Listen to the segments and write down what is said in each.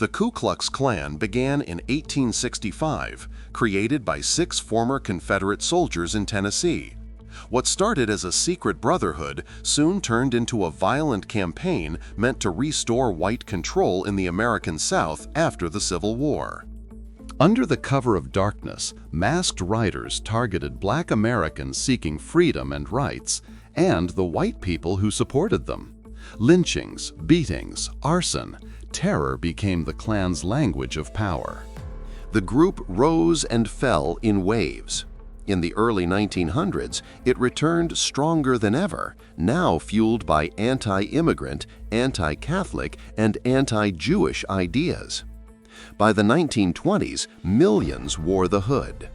The Ku Klux Klan began in 1865, created by 6 former Confederate soldiers in Tennessee. What started as a secret brotherhood soon turned into a violent campaign meant to restore white control in the American South after the Civil War. Under the cover of darkness, masked riders targeted Black Americans seeking freedom and rights, and the white people who supported them. Lynchings, beatings, arson, terror became the Klan's language of power. The group rose and fell in waves. In the early 1900s, it returned stronger than ever, now fueled by anti-immigrant, anti-Catholic, and anti-Jewish ideas. By the 1920s, millions wore the hood.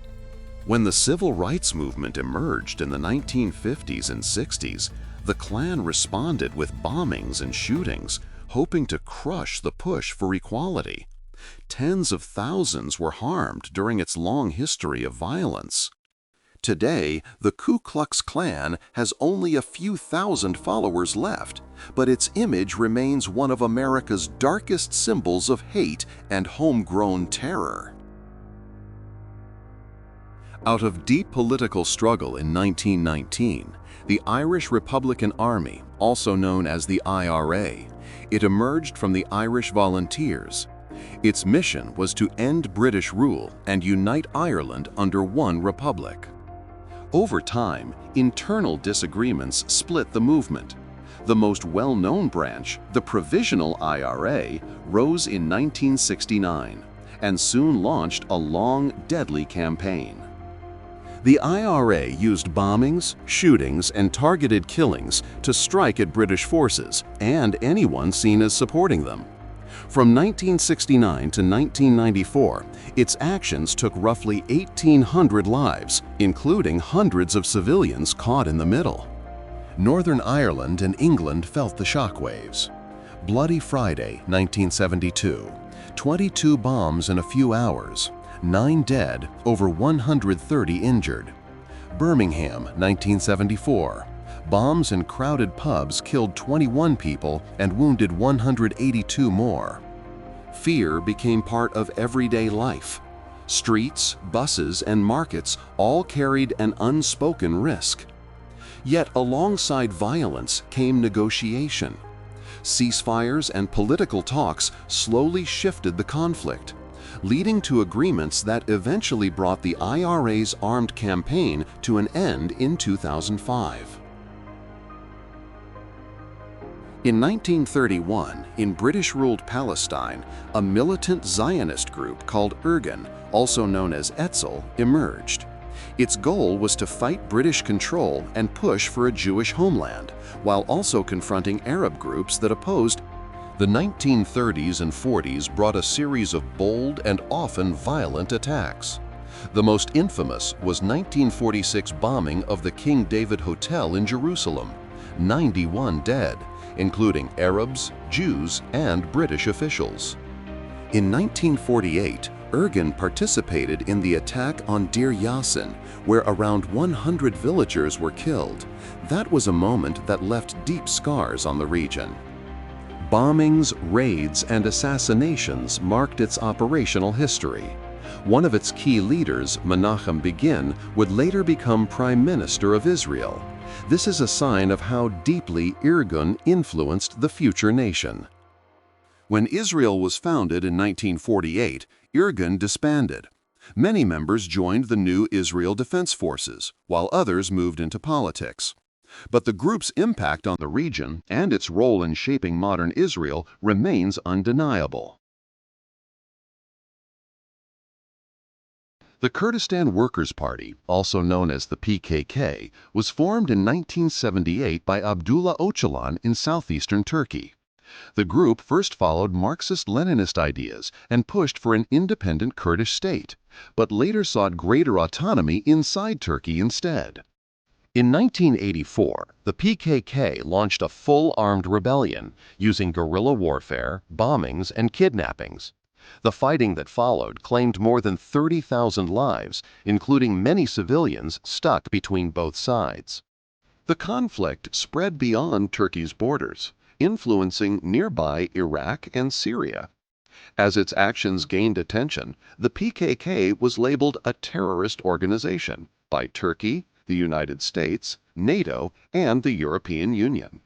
When the civil rights movement emerged in the 1950s and 60s, the Klan responded with bombings and shootings, hoping to crush the push for equality. Tens of thousands were harmed during its long history of violence. Today, the Ku Klux Klan has only a few thousand followers left, but its image remains one of America's darkest symbols of hate and homegrown terror. Out of deep political struggle in 1919, the Irish Republican Army, also known as the IRA, it emerged from the Irish Volunteers. Its mission was to end British rule and unite Ireland under one republic. Over time, internal disagreements split the movement. The most well-known branch, the Provisional IRA, rose in 1969 and soon launched a long, deadly campaign. The IRA used bombings, shootings, and targeted killings to strike at British forces and anyone seen as supporting them. From 1969 to 1994, its actions took roughly 1,800 lives, including hundreds of civilians caught in the middle. Northern Ireland and England felt the shockwaves. Bloody Friday, 1972. 22 bombs in a few hours. 9 dead, over 130 injured. Birmingham, 1974. Bombs in crowded pubs killed 21 people and wounded 182 more. Fear became part of everyday life. Streets, buses, and markets all carried an unspoken risk. Yet alongside violence came negotiation. Ceasefires and political talks slowly shifted the conflict, leading to agreements that eventually brought the IRA's armed campaign to an end in 2005. In 1931, in British-ruled Palestine, a militant Zionist group called Irgun, also known as Etzel, emerged. Its goal was to fight British control and push for a Jewish homeland, while also confronting Arab groups that opposed. The 1930s and 40s brought a series of bold and often violent attacks. The most infamous was 1946 bombing of the King David Hotel in Jerusalem, 91 dead, including Arabs, Jews, and British officials. In 1948, Irgun participated in the attack on Deir Yassin, where around 100 villagers were killed. That was a moment that left deep scars on the region. Bombings, raids, and assassinations marked its operational history. One of its key leaders, Menachem Begin, would later become Prime Minister of Israel. This is a sign of how deeply Irgun influenced the future nation. When Israel was founded in 1948, Irgun disbanded. Many members joined the new Israel Defense Forces, while others moved into politics. But the group's impact on the region and its role in shaping modern Israel remains undeniable. The Kurdistan Workers' Party, also known as the PKK, was formed in 1978 by Abdullah Öcalan in southeastern Turkey. The group first followed Marxist-Leninist ideas and pushed for an independent Kurdish state, but later sought greater autonomy inside Turkey instead. In 1984, the PKK launched a full-armed rebellion using guerrilla warfare, bombings, and kidnappings. The fighting that followed claimed more than 30,000 lives, including many civilians stuck between both sides. The conflict spread beyond Turkey's borders, influencing nearby Iraq and Syria. As its actions gained attention, the PKK was labeled a terrorist organization by Turkey, the United States, NATO, and the European Union.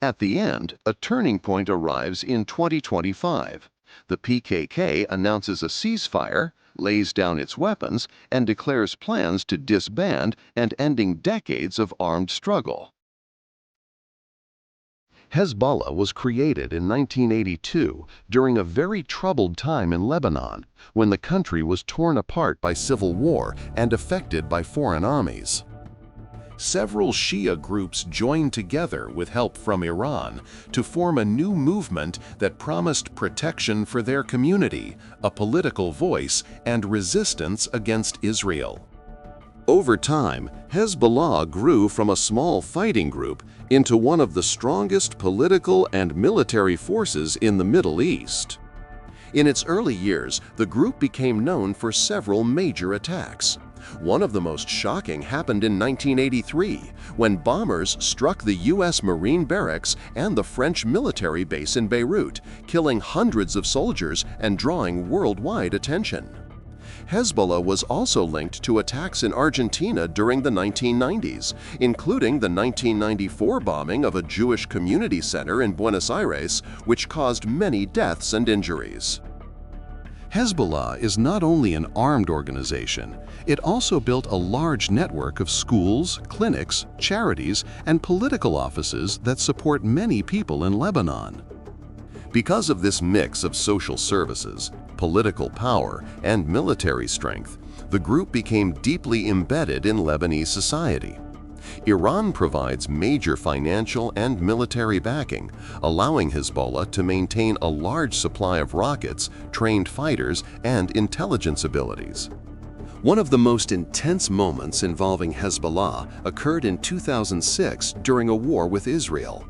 At the end, a turning point arrives in 2025. The PKK announces a ceasefire, lays down its weapons, and declares plans to disband and ending decades of armed struggle. Hezbollah was created in 1982 during a very troubled time in Lebanon, when the country was torn apart by civil war and affected by foreign armies. Several Shia groups joined together with help from Iran to form a new movement that promised protection for their community, a political voice, and resistance against Israel. Over time, Hezbollah grew from a small fighting group into one of the strongest political and military forces in the Middle East. In its early years, the group became known for several major attacks. One of the most shocking happened in 1983, when bombers struck the U.S. Marine barracks and the French military base in Beirut, killing hundreds of soldiers and drawing worldwide attention. Hezbollah was also linked to attacks in Argentina during the 1990s, including the 1994 bombing of a Jewish community center in Buenos Aires, which caused many deaths and injuries. Hezbollah is not only an armed organization, it also built a large network of schools, clinics, charities, and political offices that support many people in Lebanon. Because of this mix of social services, political power, and military strength, the group became deeply embedded in Lebanese society. Iran provides major financial and military backing, allowing Hezbollah to maintain a large supply of rockets, trained fighters, and intelligence abilities. One of the most intense moments involving Hezbollah occurred in 2006 during a war with Israel.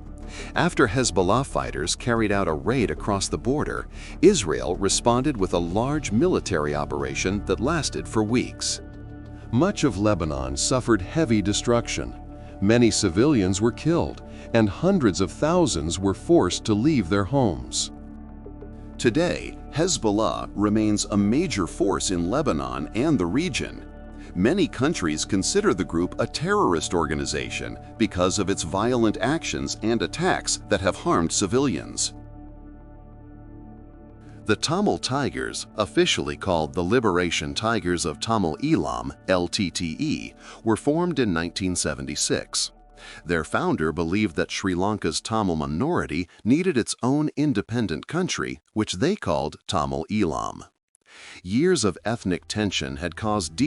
After Hezbollah fighters carried out a raid across the border, Israel responded with a large military operation that lasted for weeks. Much of Lebanon suffered heavy destruction. Many civilians were killed, and hundreds of thousands were forced to leave their homes. Today, Hezbollah remains a major force in Lebanon and the region. Many countries consider the group a terrorist organization because of its violent actions and attacks that have harmed civilians. The Tamil Tigers, officially called the Liberation Tigers of Tamil Eelam (LTTE), were formed in 1976. Their founder believed that Sri Lanka's Tamil minority needed its own independent country, which they called Tamil Eelam. Years of ethnic tension had caused deep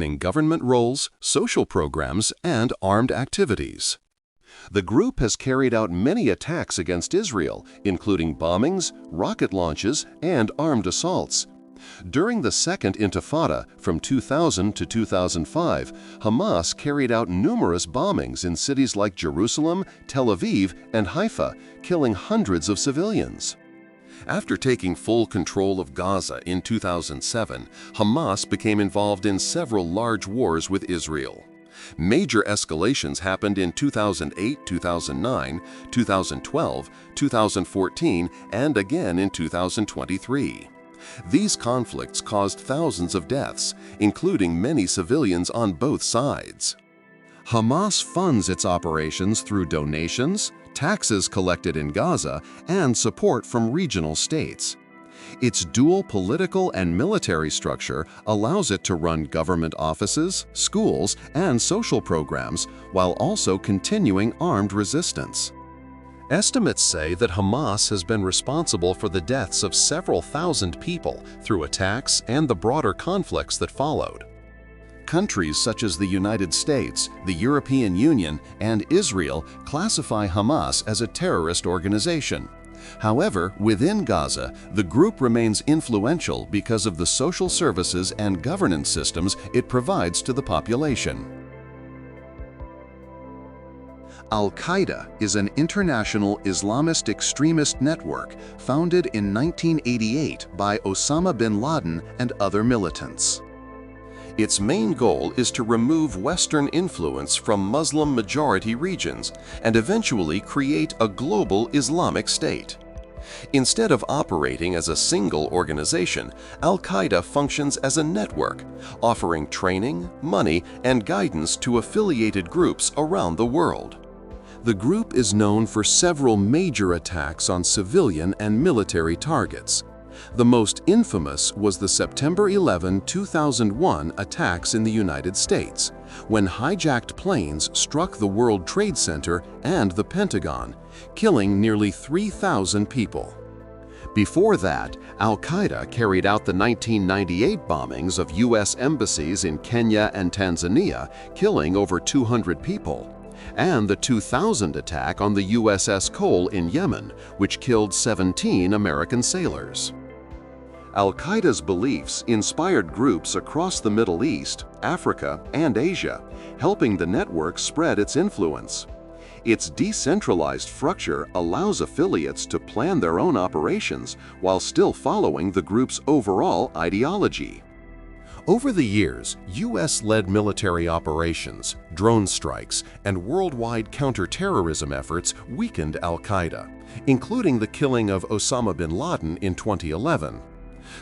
in government roles, social programs, and armed activities. The group has carried out many attacks against Israel, including bombings, rocket launches, and armed assaults. During the Second Intifada from 2000 to 2005, Hamas carried out numerous bombings in cities like Jerusalem, Tel Aviv, and Haifa, killing hundreds of civilians. After taking full control of Gaza in 2007, Hamas became involved in several large wars with Israel. Major escalations happened in 2008, 2009, 2012, 2014, and again in 2023. These conflicts caused thousands of deaths, including many civilians on both sides. Hamas funds its operations through donations, taxes collected in Gaza, and support from regional states. Its dual political and military structure allows it to run government offices, schools, and social programs while also continuing armed resistance. Estimates say that Hamas has been responsible for the deaths of several thousand people through attacks and the broader conflicts that followed. Countries such as the United States, the European Union, and Israel classify Hamas as a terrorist organization. However, within Gaza, the group remains influential because of the social services and governance systems it provides to the population. Al-Qaeda is an international Islamist extremist network founded in 1988 by Osama bin Laden and other militants. Its main goal is to remove Western influence from Muslim-majority regions and eventually create a global Islamic state. Instead of operating as a single organization, Al-Qaeda functions as a network, offering training, money, and guidance to affiliated groups around the world. The group is known for several major attacks on civilian and military targets. The most infamous was the September 11, 2001 attacks in the United States, when hijacked planes struck the World Trade Center and the Pentagon, killing nearly 3,000 people. Before that, Al-Qaeda carried out the 1998 bombings of U.S. embassies in Kenya and Tanzania, killing over 200 people, and the 2000 attack on the USS Cole in Yemen, which killed 17 American sailors. Al-Qaeda's beliefs inspired groups across the Middle East, Africa, and Asia, helping the network spread its influence. Its decentralized structure allows affiliates to plan their own operations while still following the group's overall ideology. Over the years, U.S.-led military operations, drone strikes, and worldwide counterterrorism efforts weakened Al-Qaeda, including the killing of Osama bin Laden in 2011.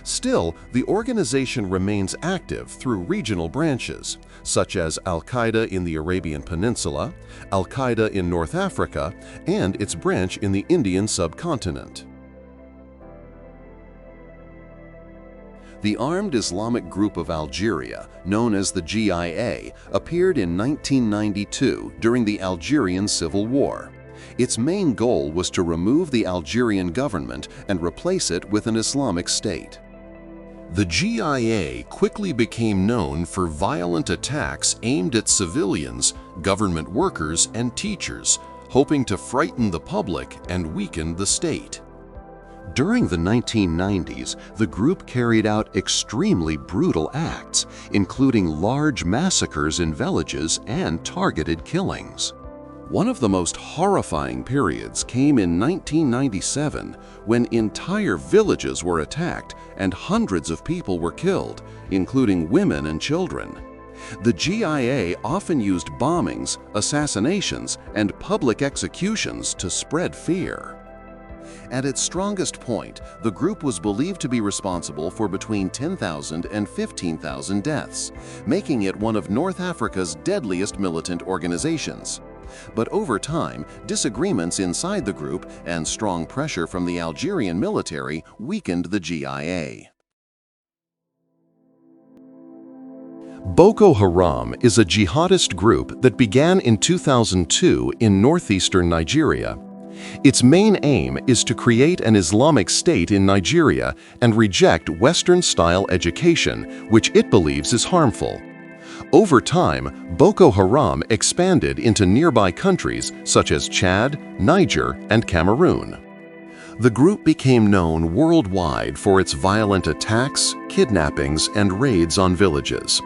Still, the organization remains active through regional branches, such as Al-Qaeda in the Arabian Peninsula, Al-Qaeda in North Africa, and its branch in the Indian subcontinent. The Armed Islamic Group of Algeria, known as the GIA, appeared in 1992 during the Algerian Civil War. Its main goal was to remove the Algerian government and replace it with an Islamic state. The GIA quickly became known for violent attacks aimed at civilians, government workers, and teachers, hoping to frighten the public and weaken the state. During the 1990s, the group carried out extremely brutal acts, including large massacres in villages and targeted killings. One of the most horrifying periods came in 1997, when entire villages were attacked and hundreds of people were killed, including women and children. The GIA often used bombings, assassinations, and public executions to spread fear. At its strongest point, the group was believed to be responsible for between 10,000 and 15,000 deaths, making it one of North Africa's deadliest militant organizations. But over time, disagreements inside the group and strong pressure from the Algerian military weakened the GIA. Boko Haram is a jihadist group that began in 2002 in northeastern Nigeria. Its main aim is to create an Islamic state in Nigeria and reject Western-style education, which it believes is harmful. Over time, Boko Haram expanded into nearby countries such as Chad, Niger, and Cameroon. The group became known worldwide for its violent attacks, kidnappings, and raids on villages.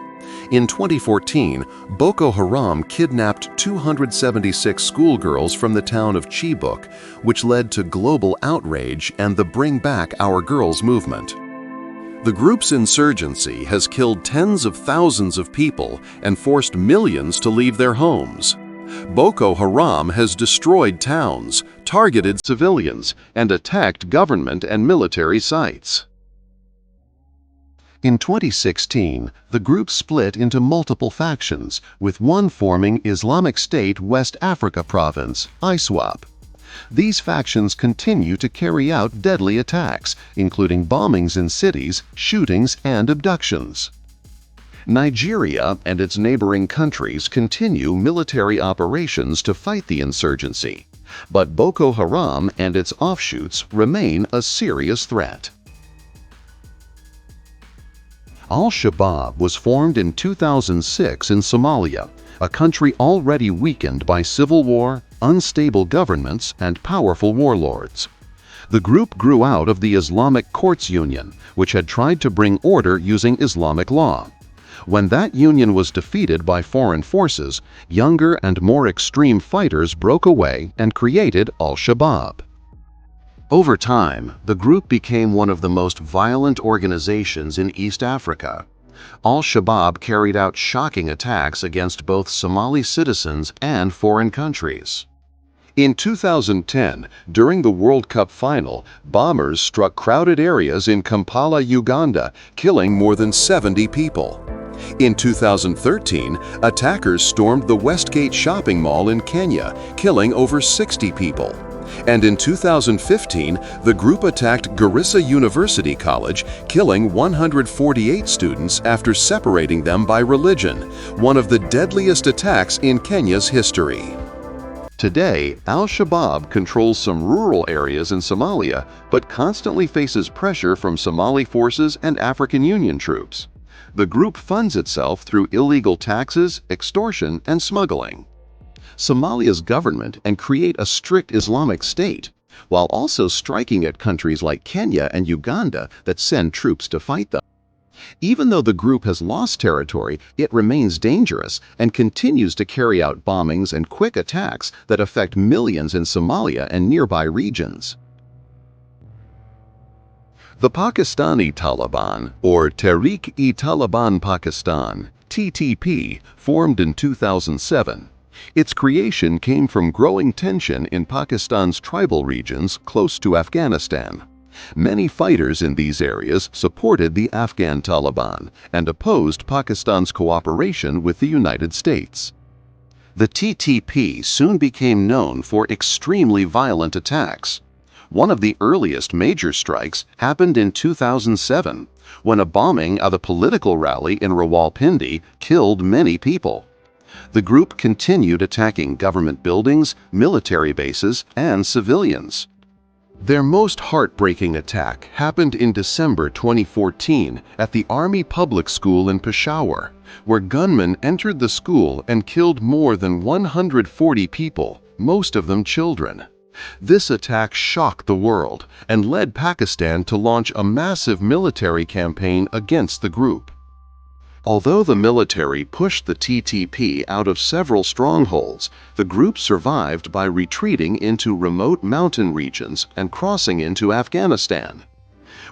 In 2014, Boko Haram kidnapped 276 schoolgirls from the town of Chibok, which led to global outrage and the Bring Back Our Girls movement. The group's insurgency has killed tens of thousands of people and forced millions to leave their homes. Boko Haram has destroyed towns, targeted civilians, and attacked government and military sites. In 2016, the group split into multiple factions, with one forming Islamic State West Africa Province, ISWAP. These factions continue to carry out deadly attacks, including bombings in cities, shootings, and abductions. Nigeria and its neighboring countries continue military operations to fight the insurgency, but Boko Haram and its offshoots remain a serious threat. Al-Shabaab was formed in 2006 in Somalia, a country already weakened by civil war, unstable governments, and powerful warlords. The group grew out of the Islamic Courts Union, which had tried to bring order using Islamic law. When that union was defeated by foreign forces, younger and more extreme fighters broke away and created Al-Shabaab. Over time, the group became one of the most violent organizations in East Africa. Al-Shabaab carried out shocking attacks against both Somali citizens and foreign countries. In 2010, during the World Cup final, bombers struck crowded areas in Kampala, Uganda, killing more than 70 people. In 2013, attackers stormed the Westgate shopping mall in Kenya, killing over 60 people. And in 2015, the group attacked Garissa University College, killing 148 students after separating them by religion, one of the deadliest attacks in Kenya's history. Today, Al-Shabaab controls some rural areas in Somalia, but constantly faces pressure from Somali forces and African Union troops. The group funds itself through illegal taxes, extortion, and smuggling. Somalia's government and create a strict Islamic state, while also striking at countries like Kenya and Uganda that send troops to fight them. Even though the group has lost territory, it remains dangerous and continues to carry out bombings and quick attacks that affect millions in Somalia and nearby regions. The Pakistani Taliban, or Tehreek-e-Taliban Pakistan, TTP, formed in 2007. Its creation came from growing tension in Pakistan's tribal regions close to Afghanistan. Many fighters in these areas supported the Afghan Taliban and opposed Pakistan's cooperation with the United States. The TTP soon became known for extremely violent attacks. One of the earliest major strikes happened in 2007, when a bombing at a political rally in Rawalpindi killed many people. The group continued attacking government buildings, military bases, and civilians. Their most heartbreaking attack happened in December 2014 at the Army Public School in Peshawar, where gunmen entered the school and killed more than 140 people, most of them children. This attack shocked the world and led Pakistan to launch a massive military campaign against the group. Although the military pushed the TTP out of several strongholds, the group survived by retreating into remote mountain regions and crossing into Afghanistan.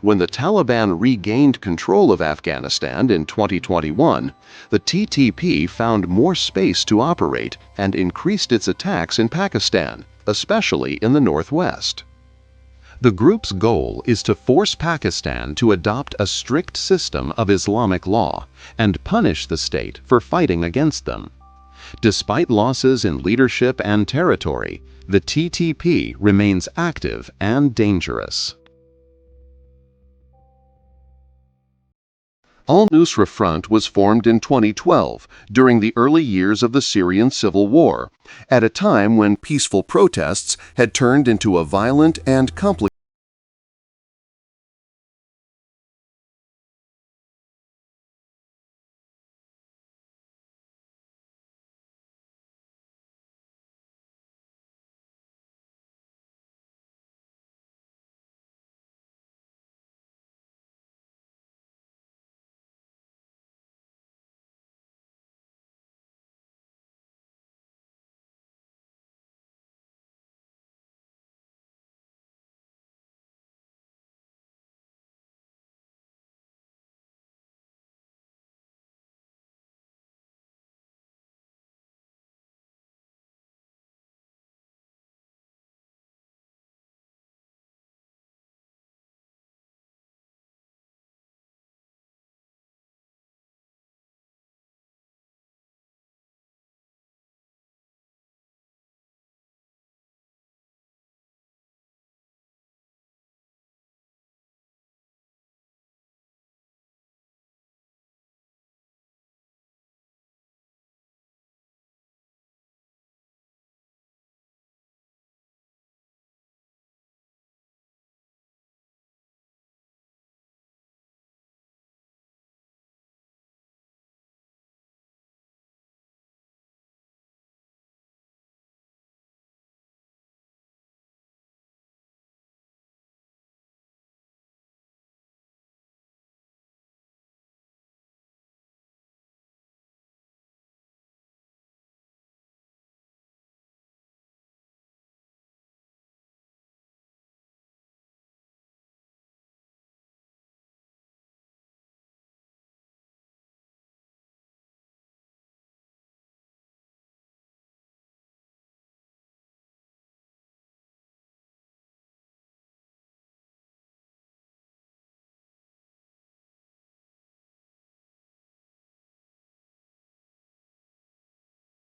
When the Taliban regained control of Afghanistan in 2021, the TTP found more space to operate and increased its attacks in Pakistan, especially in the northwest. The group's goal is to force Pakistan to adopt a strict system of Islamic law and punish the state for fighting against them. Despite losses in leadership and territory, the TTP remains active and dangerous. Al-Nusra Front was formed in 2012 during the early years of the Syrian civil war, at a time when peaceful protests had turned into a violent and complicated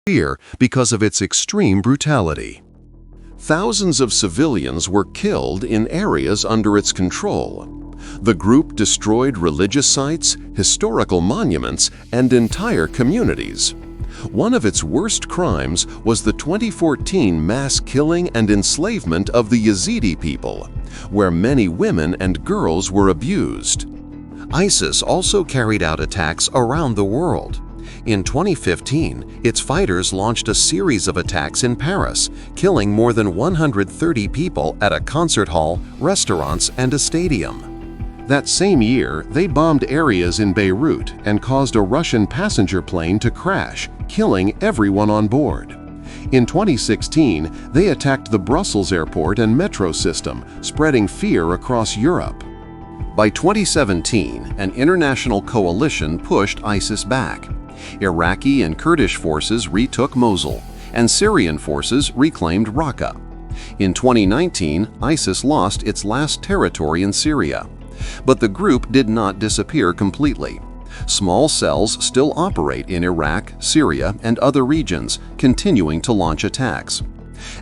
fear because of its extreme brutality. Thousands of civilians were killed in areas under its control. The group destroyed religious sites, historical monuments, and entire communities. One of its worst crimes was the 2014 mass killing and enslavement of the Yazidi people, where many women and girls were abused. ISIS also carried out attacks around the world. In 2015, its fighters launched a series of attacks in Paris, killing more than 130 people at a concert hall, restaurants, and a stadium. That same year, they bombed areas in Beirut and caused a Russian passenger plane to crash, killing everyone on board. In 2016, they attacked the Brussels airport and metro system, spreading fear across Europe. By 2017, an international coalition pushed ISIS back. Iraqi and Kurdish forces retook Mosul, and Syrian forces reclaimed Raqqa. In 2019, ISIS lost its last territory in Syria. But the group did not disappear completely. Small cells still operate in Iraq, Syria, and other regions, continuing to launch attacks.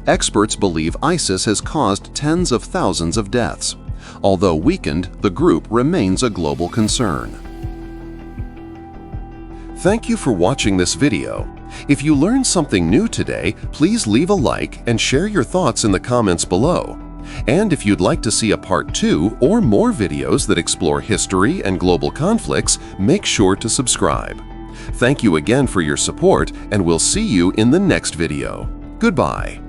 Experts believe ISIS has caused tens of thousands of deaths. Although weakened, the group remains a global concern. Thank you for watching this video. If you learned something new today, please leave a like and share your thoughts in the comments below. And if you'd like to see a part 2 or more videos that explore history and global conflicts, make sure to subscribe. Thank you again for your support, and we'll see you in the next video. Goodbye.